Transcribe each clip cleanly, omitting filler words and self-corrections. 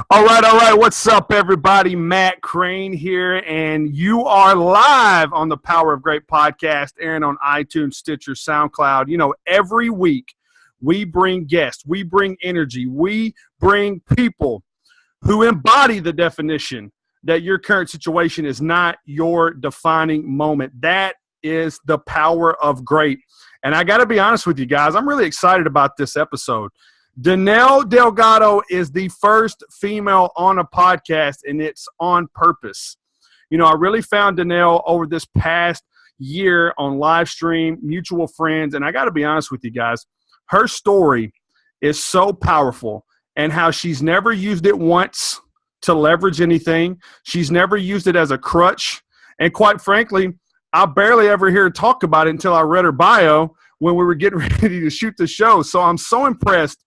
All right, all right. What's up, everybody? Matt Crane here, and you are live on the Power of Great podcast, airing on iTunes, Stitcher, SoundCloud. You know, every week we bring guests, we bring energy, we bring people who embody the definition that your current situation is not your defining moment. That is the power of great. And I got to be honest with you guys, I'm really excited about this episode. Danelle Delgado is the first female on a podcast, and it's on purpose. You know, I really found Danelle over this past year on live stream, mutual friends, and I got to be honest with you guys, her story is so powerful, and how she's never used it once to leverage anything. She's never used it as a crutch, and quite frankly, I barely ever hear her talk about it until I read her bio when we were getting ready to shoot the show. So I'm so impressed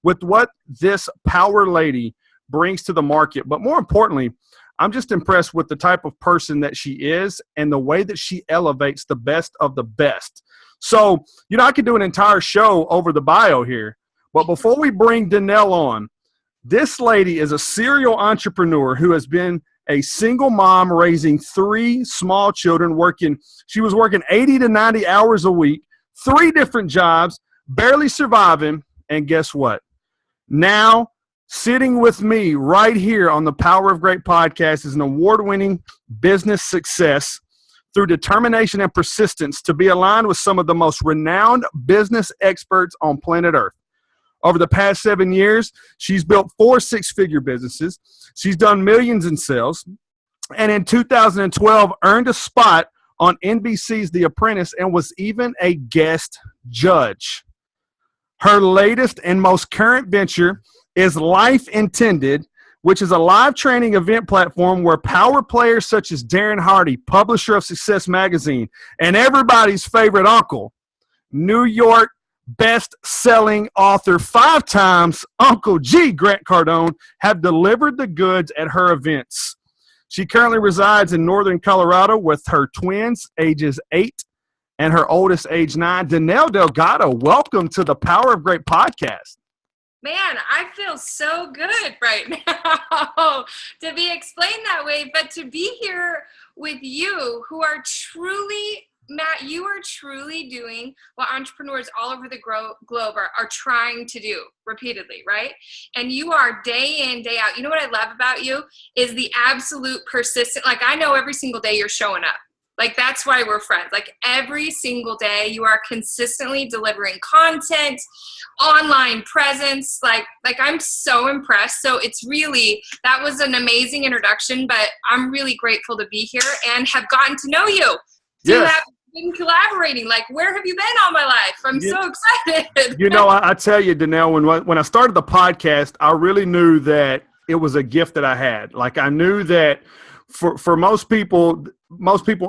with what this power lady brings to the market. But more importantly, I'm just impressed with the type of person that she is and the way that she elevates the best of the best. So, you know, I could do an entire show over the bio here. But before we bring Danelle on, this lady is a serial entrepreneur who has been a single mom raising 3 small children, she was working 80 to 90 hours a week, 3 different jobs, barely surviving, and guess what? Now, sitting with me right here on the Power of Great podcast is an award-winning business success through determination and persistence to be aligned with some of the most renowned business experts on planet Earth. Over the past 7 years, she's built 4 six-figure businesses. She's done millions in sales, and in 2012 earned a spot on NBC's The Apprentice and was even a guest judge. Her latest and most current venture is Life Intended, which is a live training event platform where power players such as Darren Hardy, publisher of Success Magazine, and everybody's favorite uncle, New York best-selling author 5 times, Uncle G, Grant Cardone, have delivered the goods at her events. She currently resides in northern Colorado with her twins, ages 8 and her oldest, age 9. Danelle Delgado, welcome to the Power of Great podcast. Man, I feel so good right now to be explained that way, but to be here with you who are truly, Matt, you are truly doing what entrepreneurs all over the globe are trying to do repeatedly, right? And you are day in, day out. You know what I love about you is the absolute persistent, like I know every single day you're showing up. Like, that's why we're friends. Like, every single day you are consistently delivering content, online presence. Like I'm so impressed. So it's really, that was an amazing introduction, but I'm really grateful to be here and have gotten to know you. Yes. Have been collaborating. Like, where have you been all my life? I'm so excited. You know, I tell you, Danelle, when I started the podcast, I really knew that it was a gift that I had. Like, I knew that for most people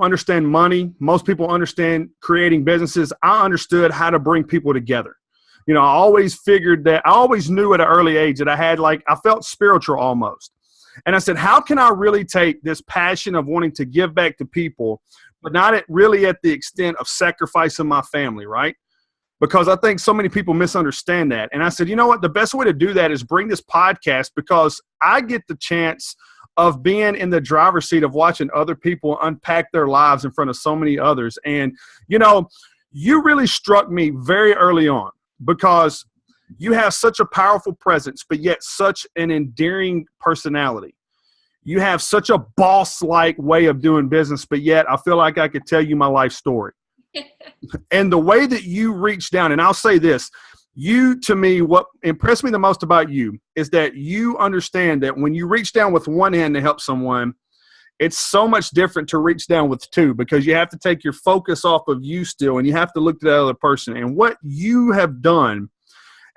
understand money. Most people understand creating businesses. I understood how to bring people together. You know, I always knew at an early age that I felt spiritual almost. And I said, how can I really take this passion of wanting to give back to people, but not really at the extent of sacrificing my family, right? Because I think so many people misunderstand that. And I said, you know what? The best way to do that is bring this podcast, because I get the chance of being in the driver's seat of watching other people unpack their lives in front of so many others. And, you know, you really struck me very early on because you have such a powerful presence, but yet such an endearing personality. You have such a boss-like way of doing business, but yet I feel like I could tell you my life story. And the way that you reach down, and I'll say this, to me, what impressed me the most about you is that you understand that when you reach down with one hand to help someone, it's so much different to reach down with 2, because you have to take your focus off of you still, and you have to look to that other person. And what you have done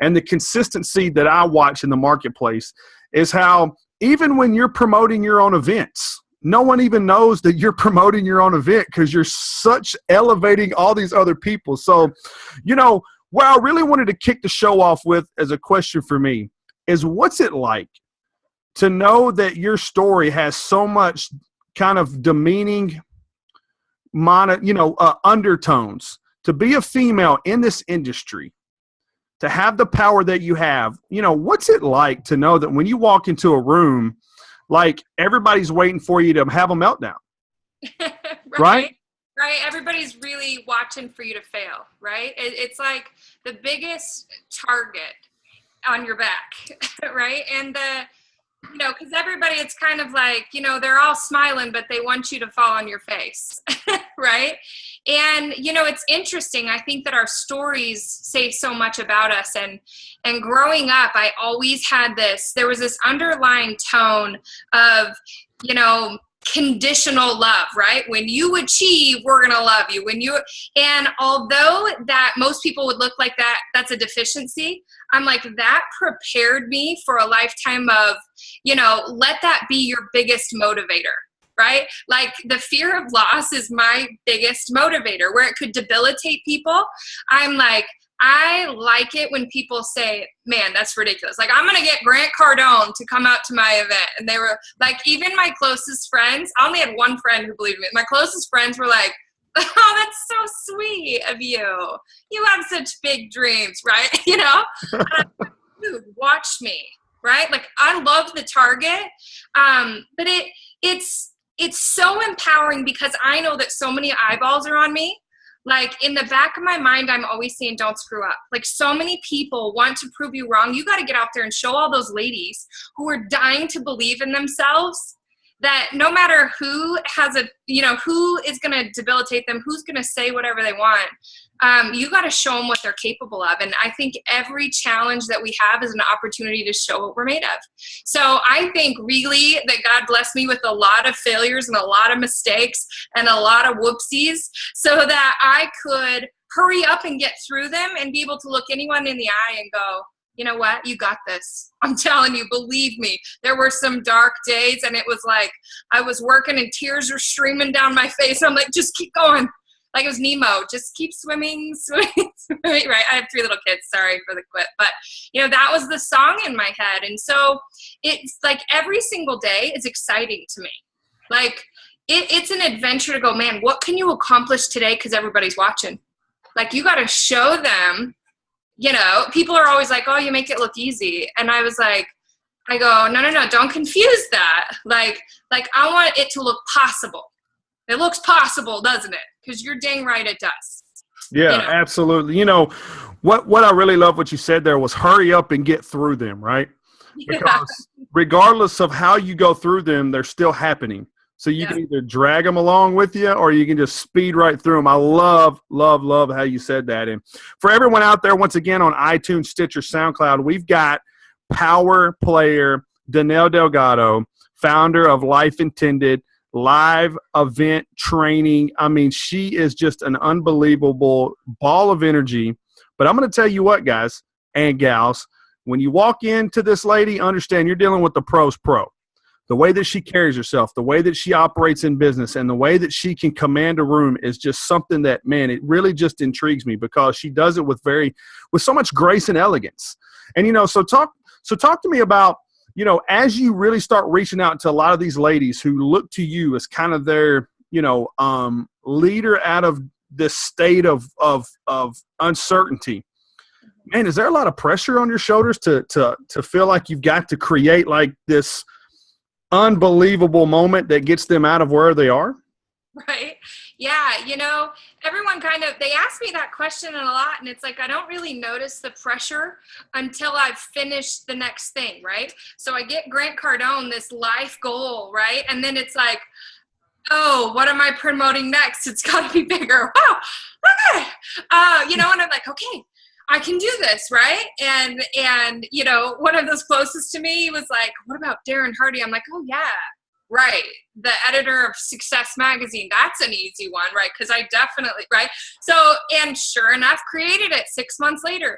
and the consistency that I watch in the marketplace is how even when you're promoting your own events, no one even knows that you're promoting your own event because you're such elevating all these other people. So, you know, what I really wanted to kick the show off with as a question for me is, what's it like to know that your story has so much kind of demeaning undertones, to be a female in this industry, to have the power that you have, what's it like to know that when you walk into a room, like everybody's waiting for you to have a meltdown? Right? Right. Everybody's really watching for you to fail, right? It's like the biggest target on your back, right? And because everybody, it's kind of like, they're all smiling, but they want you to fall on your face, right? And, it's interesting. I think that our stories say so much about us. And growing up, I always had there was this underlying tone of, conditional love, right? When you achieve, we're going to love you. And although that most people would look like that's a deficiency, I'm like, that prepared me for a lifetime of, let that be your biggest motivator, right? Like the fear of loss is my biggest motivator, where it could debilitate people. I'm like, I like it when people say, man, that's ridiculous. Like, I'm going to get Grant Cardone to come out to my event. And they were like, even my closest friends, I only had one friend who believed me. My closest friends were like, oh, that's so sweet of you. You have such big dreams, right? And I'm like, dude, watch me, right? Like, I love the target. But it's so empowering because I know that so many eyeballs are on me. Like in the back of my mind, I'm always saying, don't screw up. Like so many people want to prove you wrong. You got to get out there and show all those ladies who are dying to believe in themselves that no matter who has who is going to debilitate them, who's going to say whatever they want, you got to show them what they're capable of. And I think every challenge that we have is an opportunity to show what we're made of. So I think really that God blessed me with a lot of failures and a lot of mistakes and a lot of whoopsies so that I could hurry up and get through them and be able to look anyone in the eye and go, you know what? You got this. I'm telling you, believe me. There were some dark days and it was like I was working and tears were streaming down my face. I'm like, just keep going. Like it was Nemo, just keep swimming, right? I have 3 little kids, sorry for the quip. But, that was the song in my head. And so it's like every single day is exciting to me. Like it's an adventure to go, man, what can you accomplish today? Because everybody's watching. Like you got to show them, people are always like, oh, you make it look easy. And I go, no, don't confuse that. Like I want it to look possible. It looks possible, doesn't it? Because you're dang right it does. Yeah, absolutely. What I really love what you said there was hurry up and get through them, right? Because regardless of how you go through them, they're still happening. So you can either drag them along with you or you can just speed right through them. I love, love, love how you said that. And for everyone out there, once again, on iTunes, Stitcher, SoundCloud, we've got power player Danelle Delgado, founder of Life Intended, live event training. I mean, she is just an unbelievable ball of energy. But I'm going to tell you what, guys and gals, when you walk into this lady, understand you're dealing with the pro's pro. The way that she carries herself, the way that she operates in business, and the way that she can command a room is just something that, man, it really just intrigues me because she does it with so much grace and elegance. And, so talk to me about, as you really start reaching out to a lot of these ladies who look to you as kind of their, leader out of this state of uncertainty. Man, is there a lot of pressure on your shoulders to feel like you've got to create like this unbelievable moment that gets them out of where they are? Right. Yeah. Everyone they ask me that question a lot, and it's like, I don't really notice the pressure until I've finished the next thing. Right. So I get Grant Cardone, this life goal. Right. And then it's like, oh, what am I promoting next? It's got to be bigger. Wow. Okay. And I'm like, okay, I can do this, right? And one of those closest to me was like, what about Darren Hardy? I'm like, oh yeah, right. The editor of Success Magazine. That's an easy one, right? Because I definitely, right? So, and sure enough, created it 6 months later.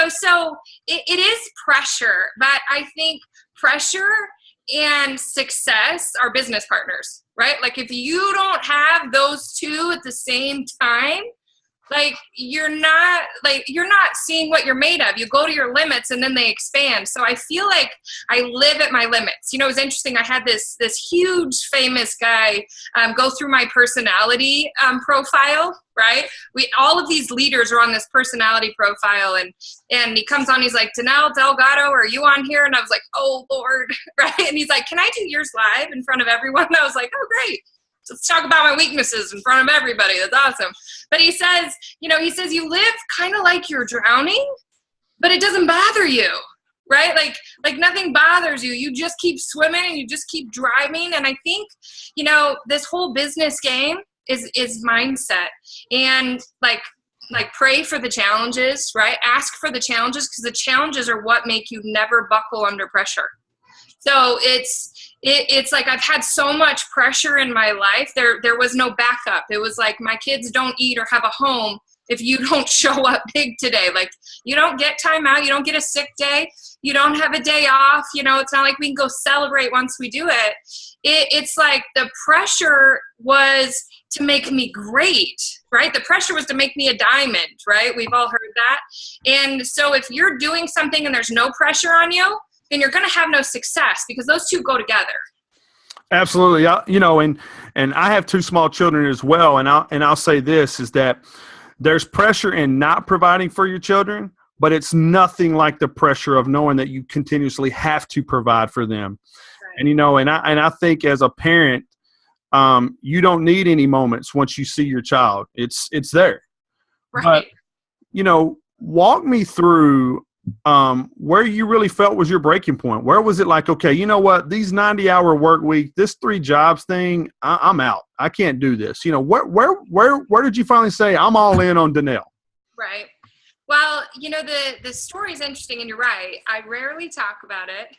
So it is pressure, but I think pressure and success are business partners, right? Like if you don't have those two at the same time, Like you're not seeing what you're made of. You go to your limits and then they expand. So I feel like I live at my limits. You know, it's interesting. I had this huge famous guy go through my personality profile, right? All of these leaders are on this personality profile, and he comes on, he's like, Danelle Delgado, are you on here? And I was like, oh Lord, right? And he's like, can I do yours live in front of everyone? And I was like, oh great. Let's talk about my weaknesses in front of everybody. That's awesome. But he says, you you live kind of like you're drowning, but it doesn't bother you, right? Like nothing bothers you. You just keep swimming and you just keep driving. And I think, this whole business game is mindset, and like pray for the challenges, right? Ask for the challenges, because the challenges are what make you never buckle under pressure. So it's like I've had so much pressure in my life. There was no backup. It was like my kids don't eat or have a home if you don't show up big today. Like you don't get time out. You don't get a sick day. You don't have a day off. It's not like we can go celebrate once we do it. It's like the pressure was to make me great, right? The pressure was to make me a diamond, right? We've all heard that. And so if you're doing something and there's no pressure on you, then you're going to have no success, because those two go together. Absolutely. And I have two small children as well. And I'll say this is that there's pressure in not providing for your children, but it's nothing like the pressure of knowing that you continuously have to provide for them. Right. And I think as a parent, you don't need any moments once you see your child. It's there. Right. But, walk me through where you really felt was your breaking point. Where was it like, okay, you know what, these 90-hour work week, this 3 jobs thing, I'm out. I can't do this. Where did you finally say, I'm all in on Danelle? Right. Well, the story is interesting, and you're right. I rarely talk about it.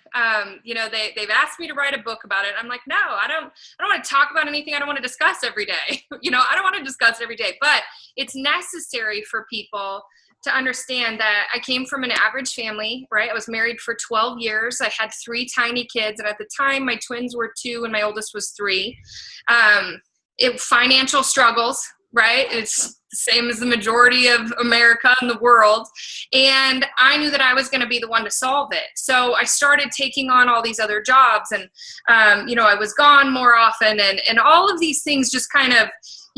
They've asked me to write a book about it. I'm like, no, I don't want to talk about anything I don't want to discuss every day. I don't want to discuss it every day, but it's necessary for people to understand that I came from an average family, right? I was married for 12 years. I had 3 tiny kids. And at the time, my twins were 2 and my oldest was 3. Financial struggles, right? It's the same as the majority of America and the world. And I knew that I was going to be the one to solve it. So I started taking on all these other jobs, and, I was gone more often, and all of these things just kind of,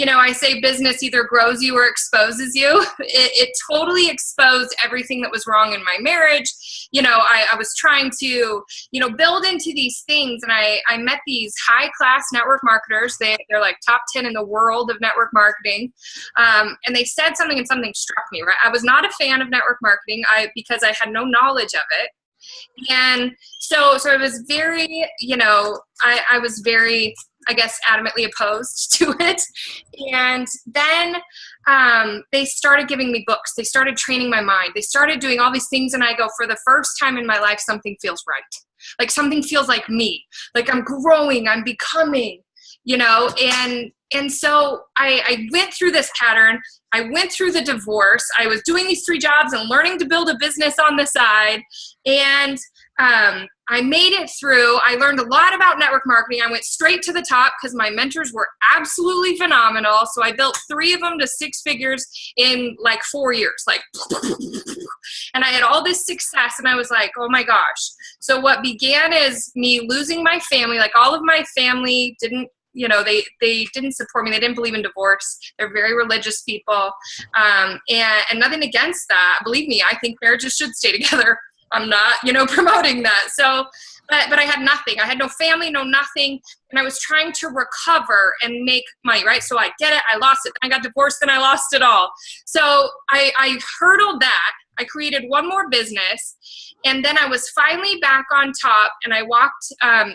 I say business either grows you or exposes you. It totally exposed everything that was wrong in my marriage. I was trying to, build into these things, and I met these high-class network marketers. They're like top 10 in the world of network marketing. And they said something, and something struck me, right? I was not a fan of network marketing because I had no knowledge of it. And so it was very, I was very, I guess, adamantly opposed to it. And then they started giving me books. They started training my mind. They started doing all these things. And I go, for the first time in my life, something feels right. Like something feels like me. Like I'm growing, I'm becoming, and so I went through this pattern. I went through the divorce. I was doing these 3 jobs and learning to build a business on the side. And I made it through. I learned a lot about network marketing. I went straight to the top because my mentors were absolutely phenomenal. So I built 3 of them to 6 figures in like 4 years, and I had all this success, and I was like, oh my gosh. So what began as me losing my family, like all of my family didn't, they didn't support me. They didn't believe in divorce. They're very religious people. And nothing against that. Believe me, I think marriages should stay together. I'm not, promoting that. So, but I had nothing. I had no family, no nothing. And I was trying to recover and make money, right? So I get it. I lost it. I got divorced, then I lost it all. So I hurdled that. I created one more business, and then I was finally back on top, and I walked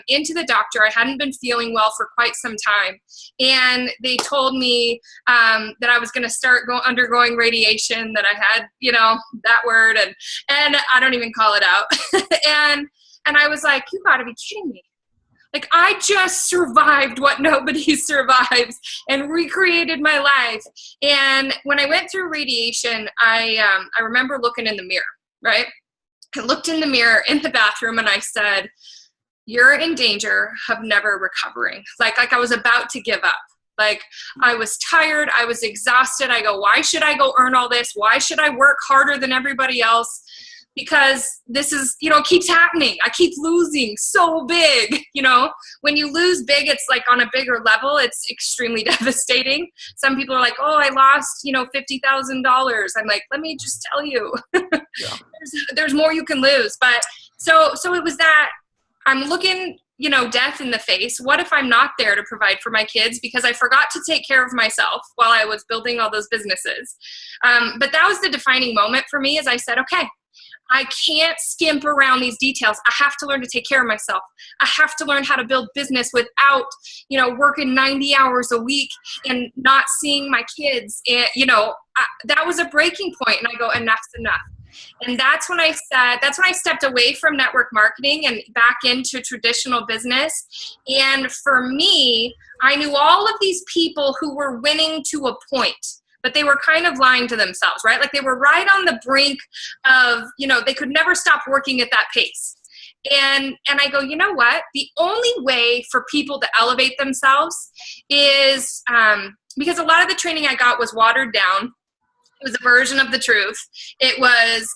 into the doctor. I hadn't been feeling well for quite some time, and they told me that I was going to start undergoing radiation, that I had, that word, and I don't even call it out. and I was like, you gotta be kidding me. Like, I just survived what nobody survives and recreated my life. And when I went through radiation, I remember looking in the mirror, right? I looked in the mirror in the bathroom, and I said, you're in danger of never recovering. Like I was about to give up. Like, I was tired. I was exhausted. I go, why should I go earn all this? Why should I work harder than everybody else? Because this is, it keeps happening. I keep losing so big. When you lose big, it's like on a bigger level, it's extremely devastating. Some people are like, oh, I lost, $50,000. I'm like, let me just tell you, Yeah. there's more you can lose. But so it was that I'm looking, death in the face. What if I'm not there to provide for my kids because I forgot to take care of myself while I was building all those businesses? But that was the defining moment for me, as I said, okay, I can't skimp around these details. I have to learn to take care of myself. I have to learn how to build business without, working 90 hours a week and not seeing my kids. And, that was a breaking point. And I go, enough's enough. And that's when I stepped away from network marketing and back into traditional business. And for me, I knew all of these people who were winning to a point, but they were kind of lying to themselves, right? Like, they were right on the brink of, they could never stop working at that pace. And I go, you know what? The only way for people to elevate themselves is, because a lot of the training I got was watered down. It was a version of the truth. It was,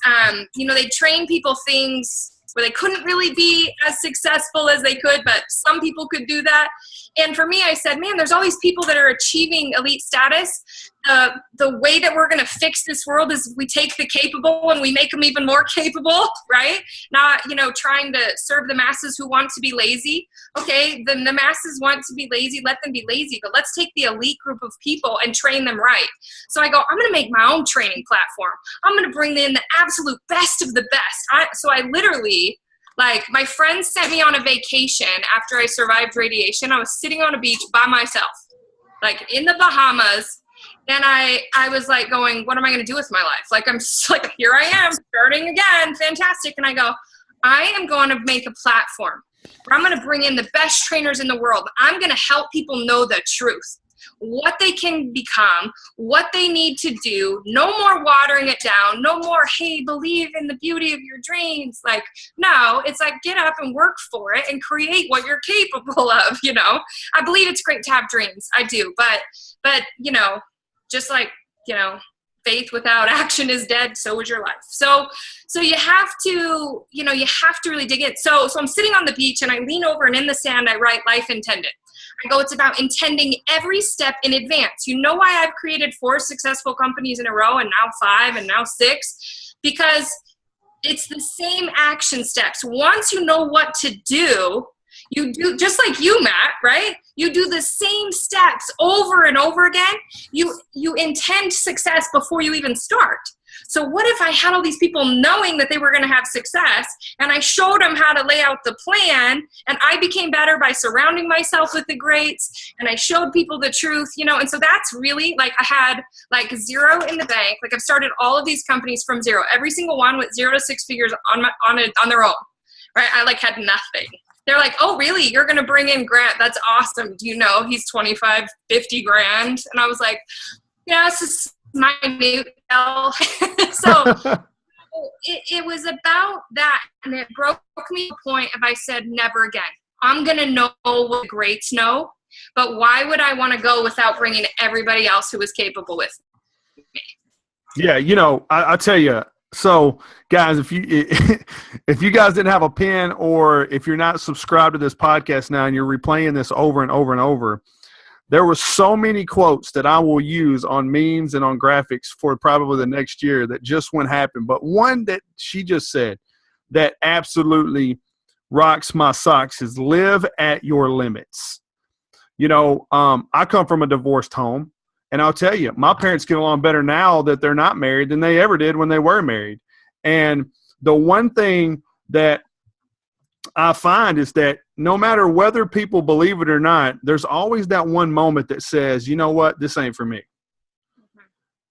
they train people things where they couldn't really be as successful as they could, but some people could do that. And for me, I said, man, there's all these people that are achieving elite status. The way that we're going to fix this world is we take the capable and we make them even more capable, right? Not, trying to serve the masses who want to be lazy. Okay, then the masses want to be lazy, let them be lazy, but let's take the elite group of people and train them right. So I go, I'm going to make my own training platform. I'm going to bring in the absolute best of the best. So I literally, like, my friends sent me on a vacation after I survived radiation. I was sitting on a beach by myself, like in the Bahamas. And I was like going, what am I going to do with my life? Like, I'm just like, here I am starting again. Fantastic. And I go, I am going to make a platform where I'm going to bring in the best trainers in the world. I'm going to help people know the truth, what they can become, what they need to do. No more watering it down. No more, hey, believe in the beauty of your dreams. Like, no, it's like, get up and work for it and create what you're capable of. I believe it's great to have dreams. I do. But just like, faith without action is dead. So is your life. So you have to, really dig in. So I'm sitting on the beach and I lean over and in the sand, I write life intended. I go, it's about intending every step in advance. You know why I've created 4 successful companies in a row and now 5 and now 6? Because it's the same action steps. Once you know what to do, you do, just like you, Matt, right? You do the same steps over and over again. You intend success before you even start. So what if I had all these people knowing that they were going to have success and I showed them how to lay out the plan and I became better by surrounding myself with the greats and I showed people the truth, and so that's really like I had like 0 in the bank. Like I've started all of these companies from 0, every single one with 0 to 6 figures on their own, right? I like had nothing. They're like, oh, really? You're going to bring in Grant. That's awesome. Do you know he's 25, 50 grand? And I was like, yeah, it's just minute. So it was about that. And it broke me to the point of I said, never again. I'm going to know what the greats know, but why would I want to go without bringing everybody else who was capable with me? Yeah, I tell you, so guys, if you guys didn't have a pen or if you're not subscribed to this podcast now and you're replaying this over and over and over, there were so many quotes that I will use on memes and on graphics for probably the next year that just wouldn't happen. But one that she just said that absolutely rocks my socks is live at your limits. I come from a divorced home. And I'll tell you, my parents get along better now that they're not married than they ever did when they were married. And the one thing that I find is that no matter whether people believe it or not, there's always that one moment that says, you know what, this ain't for me. Mm-hmm.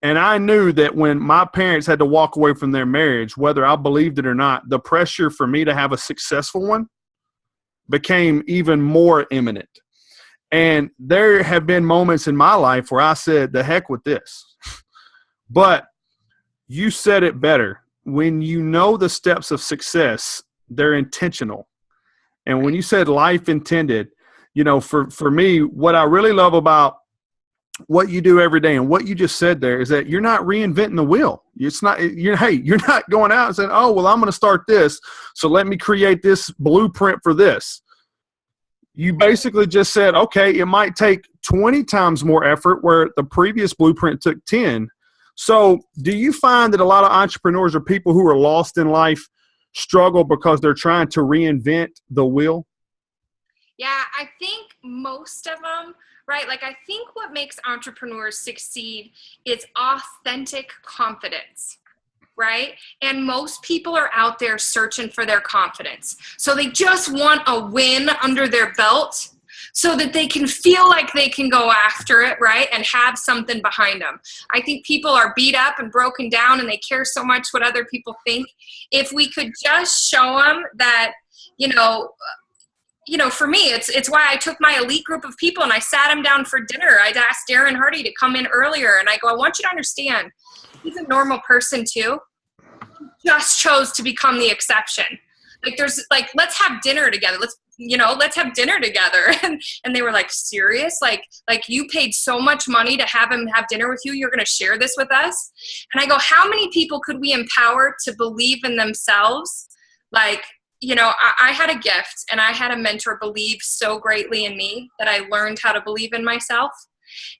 And I knew that when my parents had to walk away from their marriage, whether I believed it or not, the pressure for me to have a successful one became even more imminent. And there have been moments in my life where I said, the heck with this. But you said it better. When you know the steps of success, they're intentional. And when you said life intended, for me, what I really love about what you do every day. And what you just said there is that you're not reinventing the wheel. It's not, you're not going out and saying, oh, well, I'm going to start this, so let me create this blueprint for this. You basically just said, okay, it might take 20 times more effort where the previous blueprint took 10. So do you find that a lot of entrepreneurs or people who are lost in life struggle because they're trying to reinvent the wheel? Yeah, I think most of them, right? Like, I think what makes entrepreneurs succeed is authentic confidence, right? And most people are out there searching for their confidence. So they just want a win under their belt so that they can feel like they can go after it, right? And have something behind them. I think people are beat up and broken down and they care so much what other people think. If we could just show them that, for me, it's why I took my elite group of people and I sat them down for dinner. I'd asked Darren Hardy to come in earlier and I go, I want you to understand, he's a normal person too. He just chose to become the exception. Let's have dinner together. Let's have dinner together. And they were like, serious? Like you paid so much money to have him have dinner with you. You're going to share this with us? And I go, how many people could we empower to believe in themselves? I had a gift and I had a mentor believe so greatly in me that I learned how to believe in myself.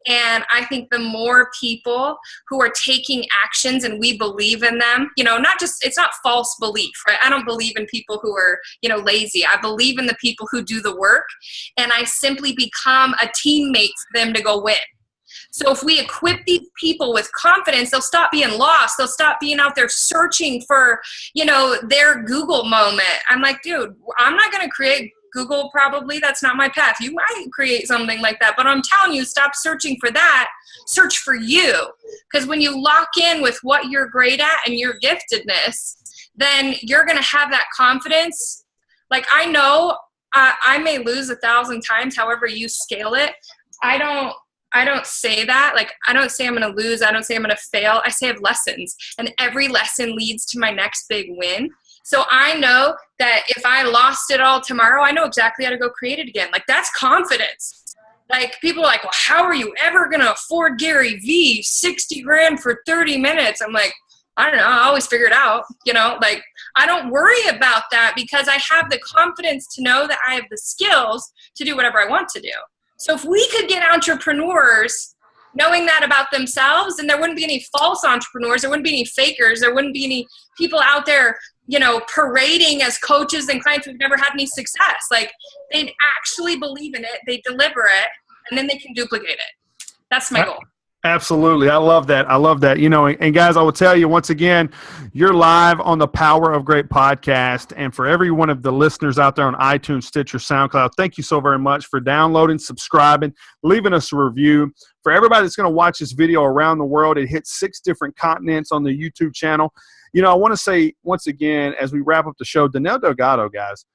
And I think the more people who are taking actions and we believe in them, it's not false belief, right? I don't believe in people who are, lazy. I believe in the people who do the work, and I simply become a teammate for them to go win. So if we equip these people with confidence, they'll stop being lost. They'll stop being out there searching for, their Google moment. I'm like, dude, I'm not going to create Google, probably. That's not my path. You might create something like that, but I'm telling you, stop searching for that. Search for you. Because when you lock in with what you're great at and your giftedness, then you're going to have that confidence. Like, I know I may lose 1,000 times, however you scale it. I don't say that. Like, I don't say I'm going to lose. I don't say I'm going to fail. I say I have lessons, and every lesson leads to my next big win. So I know that if I lost it all tomorrow, I know exactly how to go create it again. Like, that's confidence. Like, people are like, well, how are you ever going to afford Gary V 60 grand for 30 minutes? I'm like, I don't know. I always figure it out. I don't worry about that because I have the confidence to know that I have the skills to do whatever I want to do. So if we could get entrepreneurs knowing that about themselves, then there wouldn't be any false entrepreneurs. There wouldn't be any fakers. There wouldn't be any people out there, parading as coaches and clients who've never had any success. Like, they'd actually believe in it. They deliver it, and then they can duplicate it. That's my goal. Absolutely. I love that. And guys, I will tell you once again, you're live on the Power of Great podcast. And for every one of the listeners out there on iTunes, Stitcher, SoundCloud, thank you so very much for downloading, subscribing, leaving us a review. For everybody that's going to watch this video around the world, it hits 6 different continents on the YouTube channel. I want to say once again, as we wrap up the show, Danelle Delgado, guys,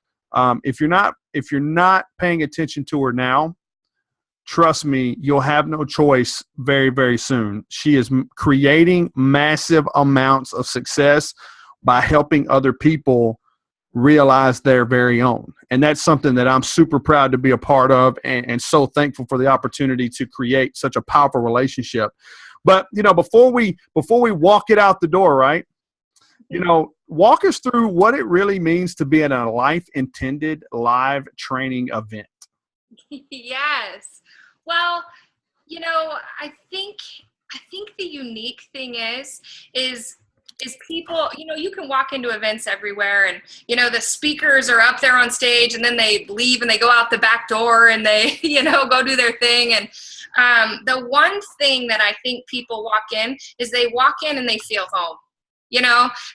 if you're not paying attention to her now, trust me, you'll have no choice very, very soon. She is creating massive amounts of success by helping other people realize their very own. And that's something that I'm super proud to be a part of, and so thankful for the opportunity to create such a powerful relationship. But, before we walk it out the door, right? Walk us through what it really means to be in a life-intended live training event. Yes. Well, I think the unique thing is people, you can walk into events everywhere and, the speakers are up there on stage and then they leave and they go out the back door and they, go do their thing. And the one thing that I think people walk in is they walk in and they feel home.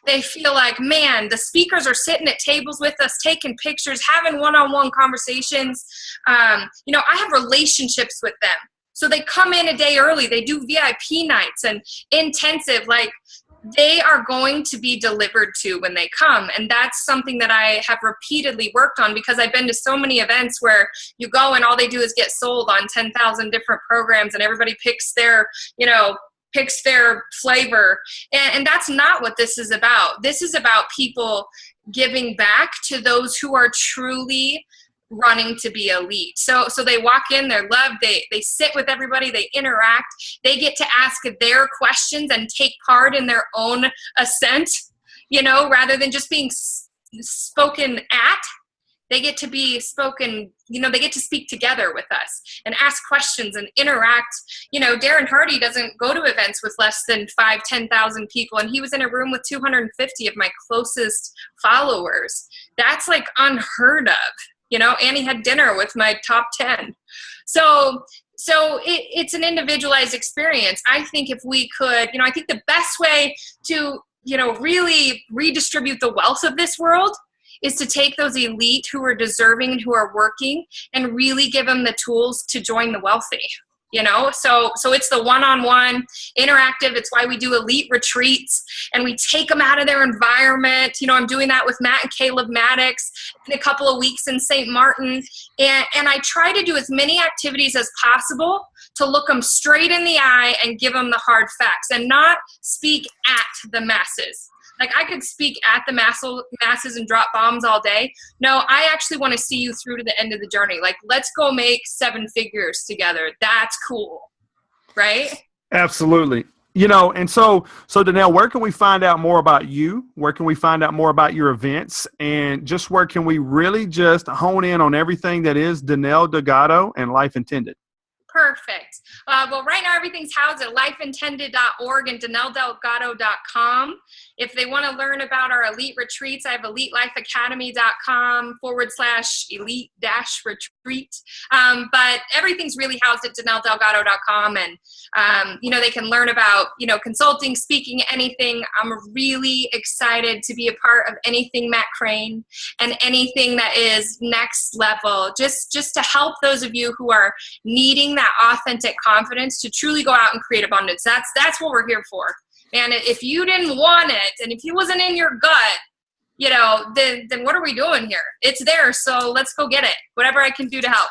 They feel like, man, the speakers are sitting at tables with us, taking pictures, having one-on-one conversations. I have relationships with them. So they come in a day early. They do VIP nights and intensive. Like, they are going to be delivered to when they come. And that's something that I have repeatedly worked on because I've been to so many events where you go and all they do is get sold on 10,000 different programs and everybody picks their flavor. And that's not what this is about. This is about people giving back to those who are truly running to be elite. So they walk in, they're loved, they sit with everybody, they interact, they get to ask their questions and take part in their own ascent, rather than just being spoken at. They get to be spoken, they get to speak together with us and ask questions and interact. Darren Hardy doesn't go to events with less than 10,000 people, and he was in a room with 250 of my closest followers. That's like unheard of, and he had dinner with my top 10. So it's an individualized experience. I think if we could, I think the best way to, really redistribute the wealth of this world is to take those elite who are deserving and who are working and really give them the tools to join the wealthy. So it's the one-on-one interactive. It's why we do elite retreats and we take them out of their environment. I'm doing that with Matt and Caleb Maddox in a couple of weeks in St. Martin. And I try to do as many activities as possible to look them straight in the eye and give them the hard facts and not speak at the masses. Like, I could speak at the masses and drop bombs all day. No, I actually want to see you through to the end of the journey. Like, let's go make 7 figures together. That's cool. Right? Absolutely. And so Danelle, where can we find out more about you? Where can we find out more about your events? And just where can we really just hone in on everything that is Danelle Delgado and Life Intended? Perfect. Well, right now everything's housed at lifeintended.org and danelledelgado.com. If they want to learn about our elite retreats, I have elitelifeacademy.com/elite-retreat. But everything's really housed at danelledelgado.com. And, they can learn about, consulting, speaking, anything. I'm really excited to be a part of anything Matt Crane and anything that is next level, just to help those of you who are needing that authentic confidence to truly go out and create abundance. That's what we're here for. And if you didn't want it, and if it wasn't in your gut, then what are we doing here? It's there, so let's go get it. Whatever I can do to help.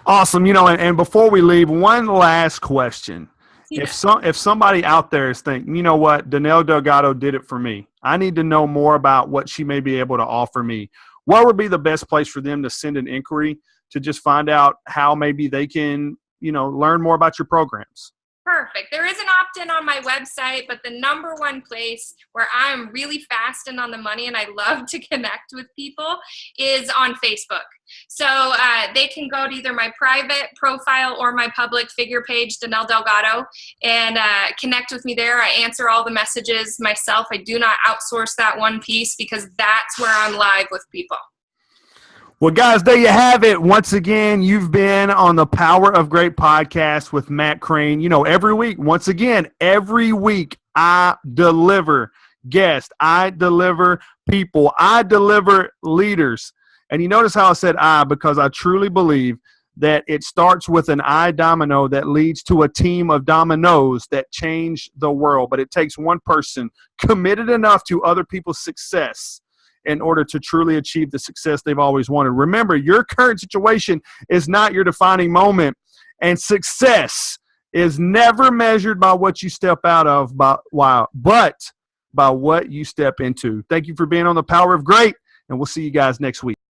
Awesome. And before we leave, one last question. Yeah. If somebody out there is thinking, you know what, Danelle Delgado did it for me, I need to know more about what she may be able to offer me, what would be the best place for them to send an inquiry to just find out how maybe they can, learn more about your programs? Perfect. There is an opt-in on my website, but the number one place where I'm really fast and on the money and I love to connect with people is on Facebook. So they can go to either my private profile or my public figure page, Danelle Delgado, and connect with me there. I answer all the messages myself. I do not outsource that one piece because that's where I'm live with people. Well, guys, there you have it. Once again, you've been on the Power of Great podcast with Matt Crane. Every week, I deliver guests. I deliver people. I deliver leaders. And you notice how I said I, because I truly believe that it starts with an I domino that leads to a team of dominoes that change the world. But it takes one person committed enough to other people's success in order to truly achieve the success they've always wanted. Remember, your current situation is not your defining moment, and success is never measured by what you step out of, but by what you step into. Thank you for being on the Power of Great, and we'll see you guys next week.